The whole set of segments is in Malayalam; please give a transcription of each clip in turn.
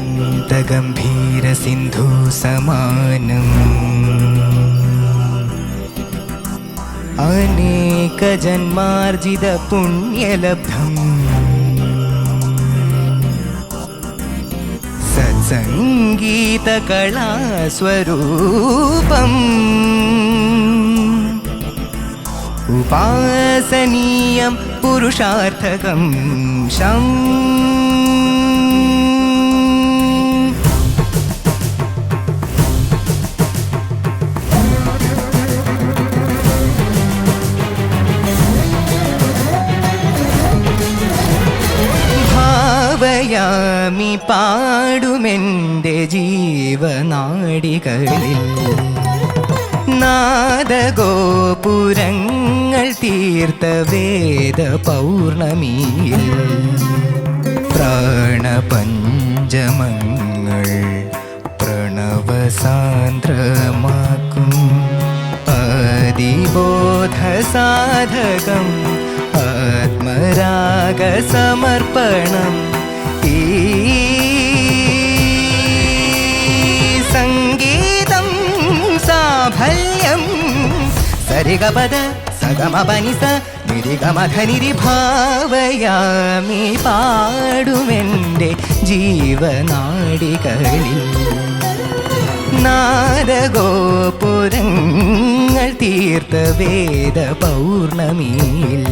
अनन्तगम्भीर सिन्धु समानम् अनेक जन्मार्जित पुण्यलब्धम् सत्सङ्गीत कला स्वरूपम् उपासनीयं पुरुषार्थकं शम् യാമി പാടുമെൻ്റെ ജീവനാടികളിൽ നാദഗോപുരങ്ങൾ തീർത്ത വേദ പൗർണമിയിൽ പ്രാണപഞ്ചമങ്ങൾ പ്രണവസാന്ദ്രമാക്കും അതിബോധ സാധകം ആത്മരാഗസമർപ്പണം സംഗീതം സാഫല്യം സരിഗപദ സഗമപനിസ നിരിഗമധനിരിഭാവയാമി പാടുമെൻ്റെ ജീവനാടികളിൽ നാദഗോപുരങ്ങൾ തീർത്ത വേദ പൗർണമിയിൽ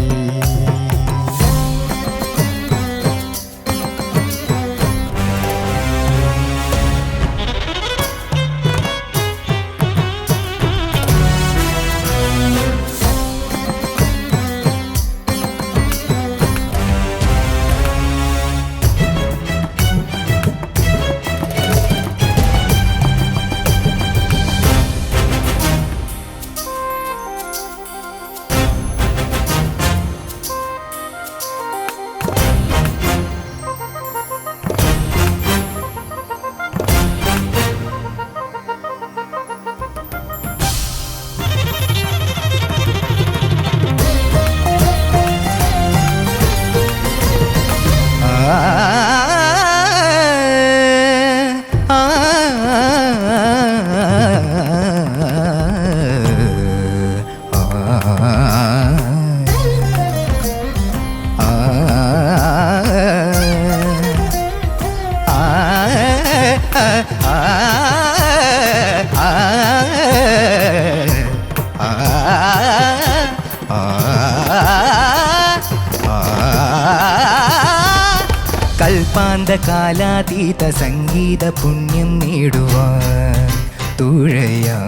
കൽപ്പാന്തകാലാതീത സംഗീത പുണ്യം നേടുവാൻ തുഴയാം.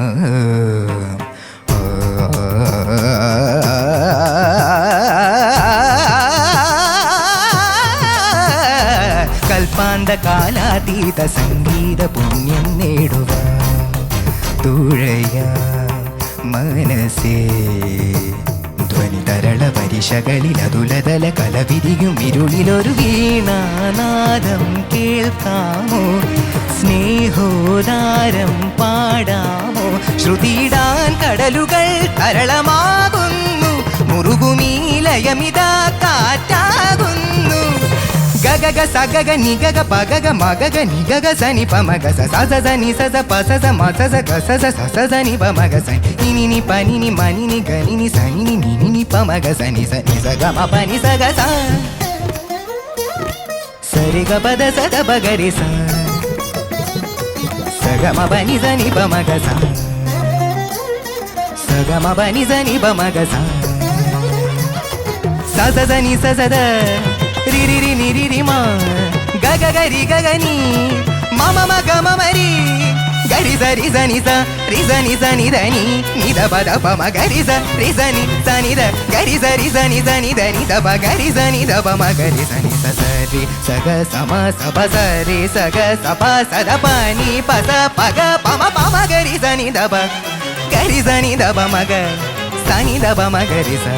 കൽപ്പാന്തകാലാതീത സംഗീത പുണ്യം നേടുവാൻ തുഴയാം മനസ്സേ. നിശകളിൽ അതുലതല കലവിരിയും ഇരുളിലൊരു വീണാനാദം കേൾക്കാമോ സ്നേഹോദാരം പാടാമോ ശ്രുതിയിടാൻ കടലുകൾ തരളമാകുന്നു മുറുകുമീ ലയമിതാ കാറ്റാകുന്നു ഗഗഗ സഗഗ നിഗഗ പഗഗ മഗഗ നിഗഗ സനി പമഗ സസ നി സസ പസസ മസസ കസസ സസ നി പമഗ സനി നി പനി മനി നി ഗനി നി സനി നി നി പമഗ സനി സനി സഗ മ പനി സഗ സ സരി ഗ പദ സദ പഗരി സ സഗ മ പനി സനി പമഗ സ സഗ മ പനി സനി പമഗ സ സസ സനി സസദ രി രി രി നി രി രി മ ഗ ഗ ഗ രി ഗ ഗ നി മ മ മ ഗ മ മ രി ഗ രി സ രി സ നി സ രി സ നി സ നി ധ നി നി ധ പ ധ പ മ ഗ രി സ നി സ നി ധ ഗ രി സ നി സ നി ധ നി ധ പ ഗ രി സ നി ധ പ മ ഗ രി സ നി സ സ രി സ ഗ സ മ സ പ സ രി സ ഗ സ പ സ ധ പ നി പ സ പ ഗ പ മ ഗ രി സ നി ധ പ ഗ രി സ നി ധ പ മ ഗ സ നി ധ പ മ ഗ രി സ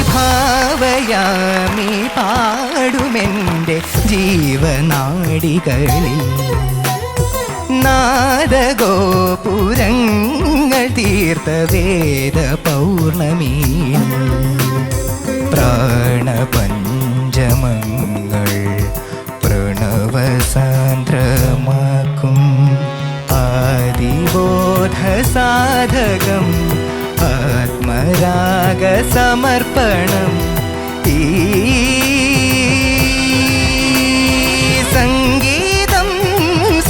ഭാവയാമി പാടുമെൻ്റെ ജീവനാടികളിൽ നാദഗോപുരങ്ങൾ തീർത്ത വേദ പൗർണമിയിൽ പ്രാണപഞ്ചമങ്ങൾ പ്രണവസാന്ദ്രമാക്കും ആദിബോധ സാധകം ആത്മരാഗ സമർപ്പണം ഈ സംഗീതം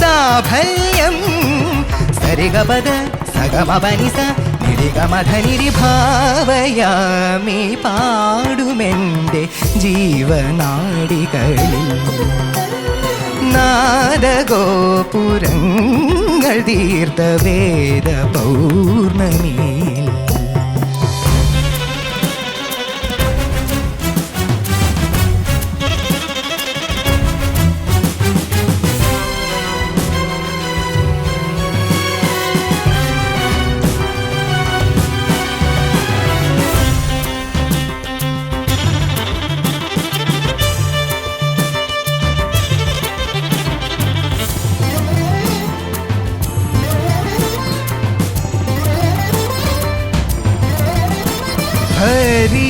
സാഫല്യം സരിഗപദ സഗമപനിസ നിരിഗമധനിരി ഭാവയാമി പാടുമെൻ്റെ ജീവനാടികളിൽ നാദഗോപുരങ്ങൾ തീർത്ത വേദ പൗർണമിയിൽ ഹരി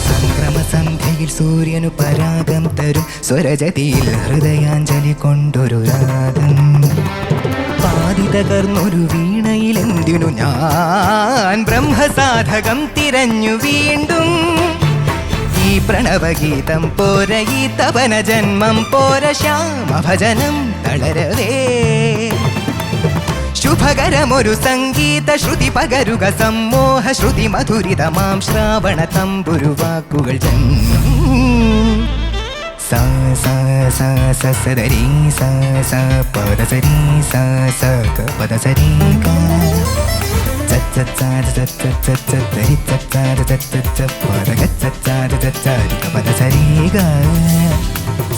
സംക്രമസന്ധ്യയിൽ സൂര്യനു പരാഗം തരും സ്വരജതിയിൽ ഹൃദയാഞ്ജലി കൊണ്ടൊരു രാഗം പാതി തകർന്നൊരു വീണയിൽ എന്തിനു ഞാൻ ബ്രഹ്മസാധകം തിരഞ്ഞു വീണ്ടും ഈ പ്രണവഗീതം പോര ഈ തപന ജന്മം പോര ശ്യാമഭജനം തളരവേ ശുഭകരമൊരു സംഗീത ശ്രുതി പകരുക സമ്മോഹ ശ്രുതി മധുരിതമാം ശ്രാവണ തമ്പുരുവാക്കുകൾ സ സ സ സ സദരി സ സ പദ സരി സ സ ക പദ സരി ക ച ച ച ച ച ച ച രി ച ച ച ച ച പദ ഗ ച ച ച ച രി ക പദ സരി ഗ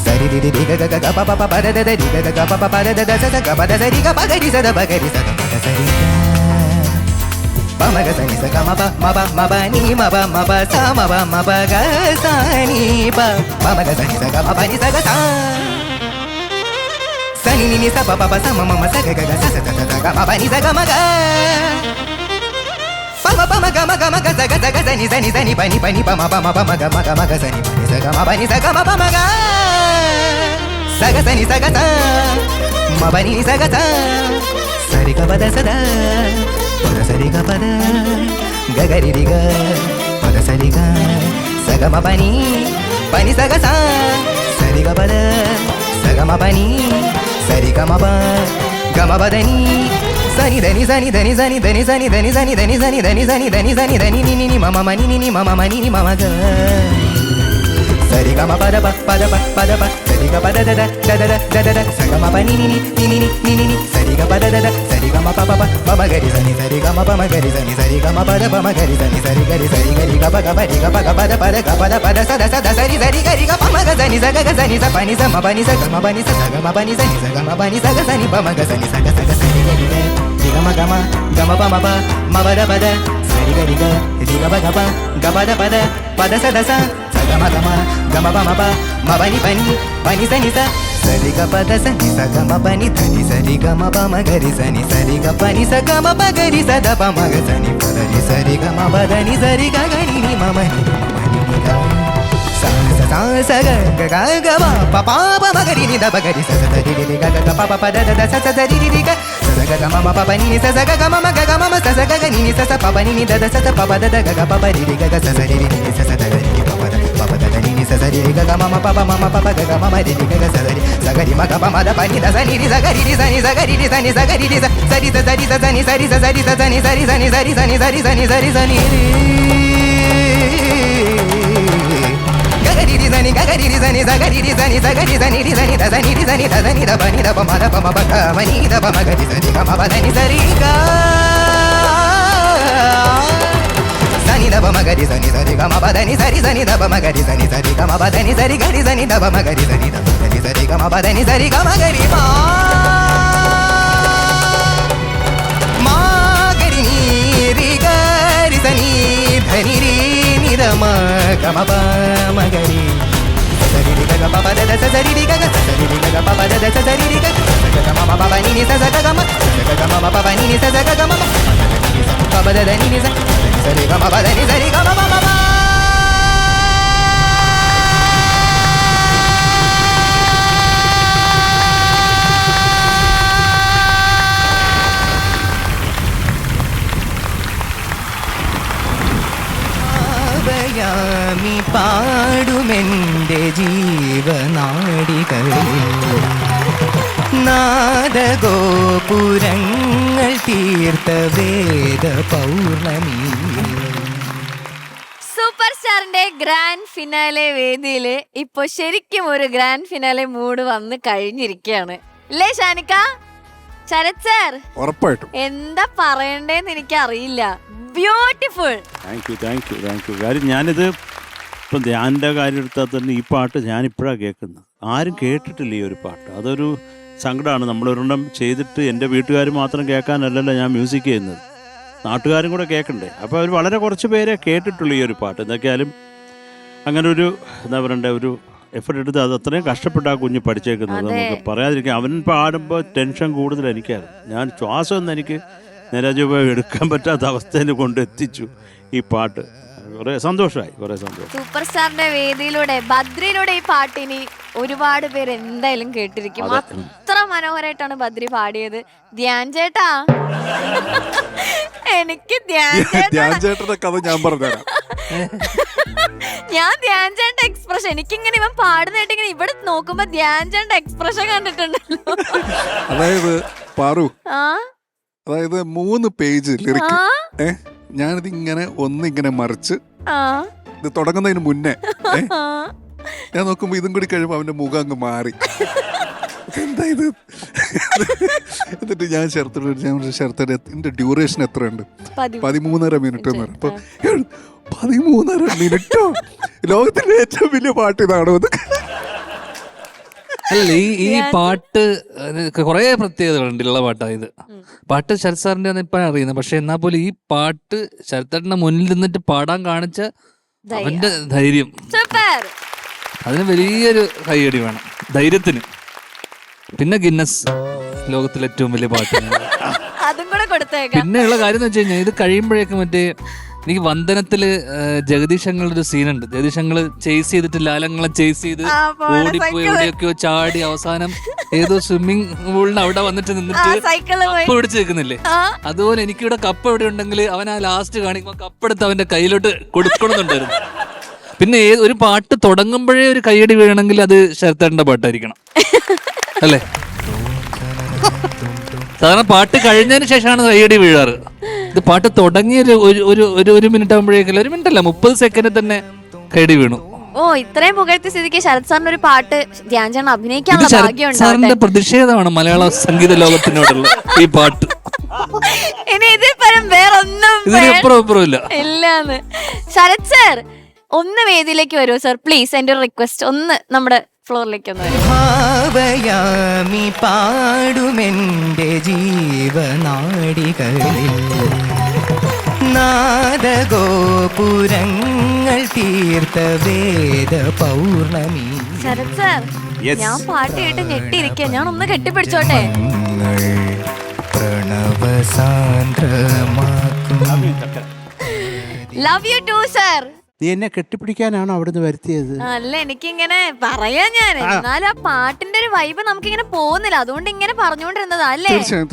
സരി രി രി ഗ ഗ ഗ പ പ പ പദ ദ രി ഗ ഗ ഗ പ പ പദ ദ ദ സ ഗ പദ സരി ഗ പ ഗ രി സ ദ പ ഗ രി സ ദ പദ സരി ഗ Pamaga sani sa gama pa ma ba ni ma ba sa ma ba ga sa ni pa. Pamaga sani sa gama pa ni sa ga sa. Sani ni sa pa sa ma sa ga ga sa sa ga ma pa ni sa ga ma ga. Pa ma ga sa ga sa ni pa ni pa ma ga sa ni sa ga ma pa ni sa ga ma pa ma ga. Sa ga sa ni sa ga sa. Ma pa ni sa ga sa. Sari ga pa da sa da. Pada sari ga pada ga ga ri ga pada sari ga sa ga ma pa ni sa ga sa sari ga pada sa ga ma pa ni sari ga ma pa da ni sani da ni sani da ni sani da ni sani da ni sani da ni sani da ni sani da ni sani da ni ni ma ma ni ni ma ma ni ni ma ma ga sari ga ma pa da pa sari ga pa da da sa ga ma pa ni ni sari ga pa da sari ga ma pa ma ga ri sani sari ga ma pa ma ga ri sani sari ga ma pa da pa ma ga ri sani sari ga ga pa da sa da sari ga ri ga pa ma ga sani sa ga sani sa pa ni sa ma pa ni sa ga ma pa ni sa ga ma pa ni sani sa ga ma pa ni sa ga sani pa ma ga sani sa ga sani ga ri ga ma pa ma pa da sari ga ri ga pa pa da sa gama pa ma pa ni sa ni sa sari ga pa da sa ni sa ga ma pa ni da ni sari ga ma pa ma ga ri sa ni sari ga pa ni sa ga ma pa ga ri sa da pa ma ga sa ni pa da ni sari ga ma pa da ni sari ga ga ni ma ma ni ga sa sa ga pa ma ga ri ni da pa ga ri sa sa ri ri ga pa da sa sa ri ri ga sa ga ga ma pa ni ni sa ga ga ma ga ma sa ga ga ni ni sa pa ni ni da sa pa da ga pa ri ri ga sa sa ri ri ni sa da ga ni pa da ni ni sa ri ga ga ma pa ga ma ri ri ga sa ri ma ga pa ma da pa ni da sa ni ri sa ga ri sa ni sa ga ri sa ni sa ga ri sa sa ri sa ni sa ri sa ni sa ni sa ni ri ga ga ri sa ni sa ni sa ga ri sa ni da sa ni da pa ni da pa ma ga ma ni da pa ma ga ri sa ni ga ma pa da ni sa ri ga sani da pa ma ga ri sa ni sa ri ga ma pa da ni sa ni da pa ma ga ri sa ni ga ma pa da ni sa ri ga ri sa ni da pa ma ga ri sa ni da pa ni sa ri ga ma pa da ni sa ri ga ma ga ri ma ga ri ni ri ga ri sa ni da ni ri ni da ma ga ma pa ma ga ri sa ri ri ga pa pa da sa ri ri ga sa ri ri ga pa pa da sa ri ri ga sa ga ma pa pa ni ni sa ga ma pa pa ni ni sa ga ga ma pa pa da ni ni sa sari ga ma pa da ni sari ga ma pa ma pa ആവയാമി പാടുമെൻ്റെ ജീവനാടികളിൽ നാദഗോപുരങ്ങൾ തീർത്ത വേദ പൗർണമി. സൂപ്പർ സ്റ്റാറിന്റെ ഗ്രാൻഡ് ഫിനാലെ വേദിയിൽ ഇപ്പൊ ശരിക്കും ഒരു ഗ്രാൻഡ് ഫിനാലെ മൂഡ് വന്ന് കഴിഞ്ഞിരിക്കുകയാണ് അല്ലേ ഷാനിക്ക? ശരത് സാർ ഉറപ്പായിട്ടും എന്താ പറയണ്ടേന്ന് എനിക്ക് അറിയില്ല. ബ്യൂട്ടിഫുൾ. Thank you. കാര്യം ഞാനിത് ഇപ്പം ധ്യാൻ്റെ കാര്യം എടുത്താൽ തന്നെ ഈ പാട്ട് ഞാനിപ്പോഴാണ് കേൾക്കുന്നത്. ആരും കേട്ടിട്ടില്ല ഈ ഒരു പാട്ട്. അതൊരു സങ്കടമാണ്. നമ്മളൊരെണ്ണം ചെയ്തിട്ട് എൻ്റെ വീട്ടുകാർ മാത്രം കേൾക്കാനല്ലല്ലോ ഞാൻ മ്യൂസിക് ചെയ്യുന്നത്, നാട്ടുകാരും കൂടെ കേൾക്കണ്ടേ. അപ്പോൾ അവർ വളരെ കുറച്ച് പേരെ കേട്ടിട്ടുള്ളൂ ഈ ഒരു പാട്ട്. എന്തൊക്കെയാലും അങ്ങനെ ഒരു എന്താ പറയണ്ടേ, ഒരു എഫർട്ട് എടുത്ത് അത് അത്രയും കഷ്ടപ്പെട്ട് ആ കുഞ്ഞ് പഠിച്ചേക്കുന്നത് നമുക്ക് പറയാതിരിക്കാം. അവൻ പാടുമ്പോൾ ടെൻഷൻ കൂടുതൽ എനിക്കായിരുന്നു. ഞാൻ ശ്വാസമൊന്നും എനിക്ക് നിരജുപയോഗം എടുക്കാൻ പറ്റാത്ത അവസ്ഥയിൽ കൊണ്ടെത്തിച്ചു ഈ പാട്ട്. കുറെ സന്തോഷമായി. സൂപ്പർ സ്റ്റാറിന്റെ വേദിയിലൂടെ ബദ്രിയിലൂടെ ഈ പാട്ടിനി ഒരുപാട് പേര് എന്തായാലും കേട്ടിരിക്കും. അത്ര മനോഹരമായിട്ടാണ് ബദ്രി പാടിയത്. ധ്യാൻ ചേട്ടാ, എനിക്ക് ധ്യാൻ ചേട്ടന്റെ കഥ ഞാൻ പറഞ്ഞുതരാം. ഞാൻ ധ്യാൻ ചേട്ടന്റെ എക്സ്പ്രഷൻ, എനിക്കിങ്ങനെ ഇവൻ പാടുന്നതായിട്ട് ഇങ്ങനെ ഇവിടെ നോക്കുമ്പോ ധ്യാൻ ചേട്ടന്റെ എക്സ്പ്രഷൻ കണ്ടിട്ടുണ്ടല്ലോ. അതായത് പാറു, അതായത് 3 പേജ് ലിറിക്. ഞാനിത് ഇങ്ങനെ ഒന്നിങ്ങനെ മറിച്ച് ഇത് തുടങ്ങുന്നതിന് മുന്നേ ഞാൻ നോക്കുമ്പോ ഇതും കൂടി കഴിയുമ്പോ അവന്റെ മുഖം അങ്ങ് മാറി. എന്താ ഇത്? എന്നിട്ട് ഞാൻ ശരത്തോട് ഇതിന്റെ ഡ്യൂറേഷൻ എത്രയുണ്ട്? 13.5 മിനിറ്റ് എന്ന് പറഞ്ഞു. അപ്പൊ 13.5 മിനിറ്റോ? ലോകത്തിലെ ഏറ്റവും വലിയ പാട്ട് ഇതാണോ? അല്ല ഈ പാട്ട് കുറെ പ്രത്യേകതകളുണ്ട് ഉള്ള പാട്ടാ ഇത്. പാട്ട് ശരത് സാറിന്റെ ആണ് ഇപ്പഴാണ് അറിയുന്നത്. പക്ഷെ എന്നാൽ പോലും ഈ പാട്ട് ശരത്തേട്ടന്റെ മുന്നിൽ നിന്നിട്ട് പാടാൻ കാണിച്ച അവന്റെ ധൈര്യം, സൂപ്പർ. അതിന് വലിയൊരു കൈയടി വേണം ധൈര്യത്തിന്. പിന്നെ ഗിന്നസ് ലോകത്തിലെ ഏറ്റവും വലിയ പാട്ട്. അതും കൂടെ കൊടുത്തേക്കാം. പിന്നെയുള്ള കാര്യം എന്ന് വെച്ച് കഴിഞ്ഞാൽ ഇത് കഴിയുമ്പോഴേക്കും മറ്റേ എനിക്ക് വന്ദനത്തില് ജഗദീശങ്ങളുടെ ഒരു സീനുണ്ട്. ജഗദീശങ്ങള് ചേസ് ചെയ്തിട്ട് ലാലങ്ങളെ ചേസ് ചെയ്ത് ഓടിപ്പോയി എവിടെയൊക്കെയോ ചാടി അവസാനം ഏതോ സ്വിമ്മിങ് പൂളിന് അവിടെ വന്നിട്ട് നിന്നിട്ട് കപ്പ് പിടിച്ച് നിൽക്കുന്നില്ലേ, അതുപോലെ എനിക്കിവിടെ കപ്പ് എവിടെ ഉണ്ടെങ്കിൽ അവൻ ആ ലാസ്റ്റ് കാണിക്കുമ്പോൾ കപ്പെടുത്ത് അവന്റെ കയ്യിലോട്ട് കൊടുക്കണമെന്നുണ്ടായിരുന്നു. പിന്നെ ഒരു പാട്ട് തുടങ്ങുമ്പോഴേ ഒരു കൈയടി വീഴണമെങ്കിൽ അത് ശരത്തേട്ടന്റെ പാട്ടായിരിക്കണം അല്ലേ? സാധാരണ പാട്ട് കഴിഞ്ഞതിന് ശേഷമാണ് കൈയടി വീഴാറ്. ഇത് പാട്ട് തുടങ്ങിയ ഒരു മിനിറ്റ് ആകുമ്പോഴേക്കും, ഒരു മിനിറ്റ് അല്ല 30 സെക്കൻഡിൽ തന്നെ കൈയടി വീണു. ഓ, ഇത്രയും പുകഴ്ത്തി സ്ഥിതിക്ക് ശരത് സാറിന്റെ ഒരു പാട്ട് ധ്യാൻ ചേട്ടൻ അഭിനയിക്കാനുള്ള ഭാഗ്യം സാറിന്റെ പ്രതിഷേധമാണ് മലയാള സംഗീത ലോകത്തിനോടുള്ള ഈ പാട്ട്. ഇനി ഇതിൽ പരം വേറൊന്നും ഇതിനപ്പുറം ഇല്ല. ഇല്ലാന്ന്. ശരത് സാർ ഒന്ന് വേദിയിലേക്ക് വരുമോ സർ പ്ലീസ്? എന്റെ ഒരു റിക്വസ്റ്റ്, ഒന്ന് നമ്മുടെ ഫ്ലോറിലേക്ക് ഒന്ന് വരും. ഭാവയാമി പാടുമെന്റെ ജീവനാടികളിൽ നാദഗോപുരങ്ങൾ തീർത്ത വേദ പൗർണമി. ശരത് സാർ, ഞാൻ പാട്ട് കേട്ട് ഞെട്ടിയിരിക്കുക, ഞാൻ ഒന്ന് കെട്ടിപ്പിടിച്ചോട്ടെ. പ്രണവസാന്ദ്രമാക്കും ലവ് യു ടു സർ. നീ എന്നെ കെട്ടിപ്പിടിക്കാനാണോ അവിടുന്ന് വരുത്തിയത്? അല്ല, എനിക്കിങ്ങനെ പറയാ ഞാൻ, എന്നാലും ആ പാട്ടിന്റെ ഒരു വൈബ് നമുക്കിങ്ങനെ പോകുന്നില്ല, അതുകൊണ്ട് ഇങ്ങനെ പറഞ്ഞുകൊണ്ടിരുന്നതാ അല്ലേ? തീർച്ചയായും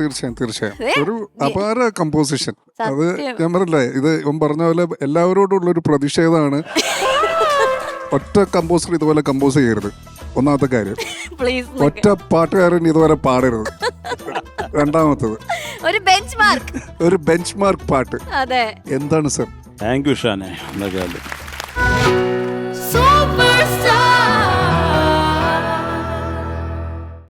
ഒരു അപാര കമ്പോസിഷൻ. അത് ഞാൻ പറഞ്ഞില്ലേ, ഇത് ഇവൻ പറഞ്ഞ പോലെ എല്ലാവരോടുള്ള ഒരു പ്രതിഷേധമാണ്. ഒറ്റ കമ്പോസർ ഇതുപോലെ കമ്പോസ് ചെയ്യരുത്, ഒന്നാമത്തെ കാര്യം. ഒറ്റ പാട്ടുകാരൻ ഇതുപോലെ പാടരുത്, രണ്ടാമത്തത്. ഒരു ബെഞ്ച് മാർക്ക് പാട്ട്. അതെ, എന്താണ് സർ? Thank you ഷാനെ.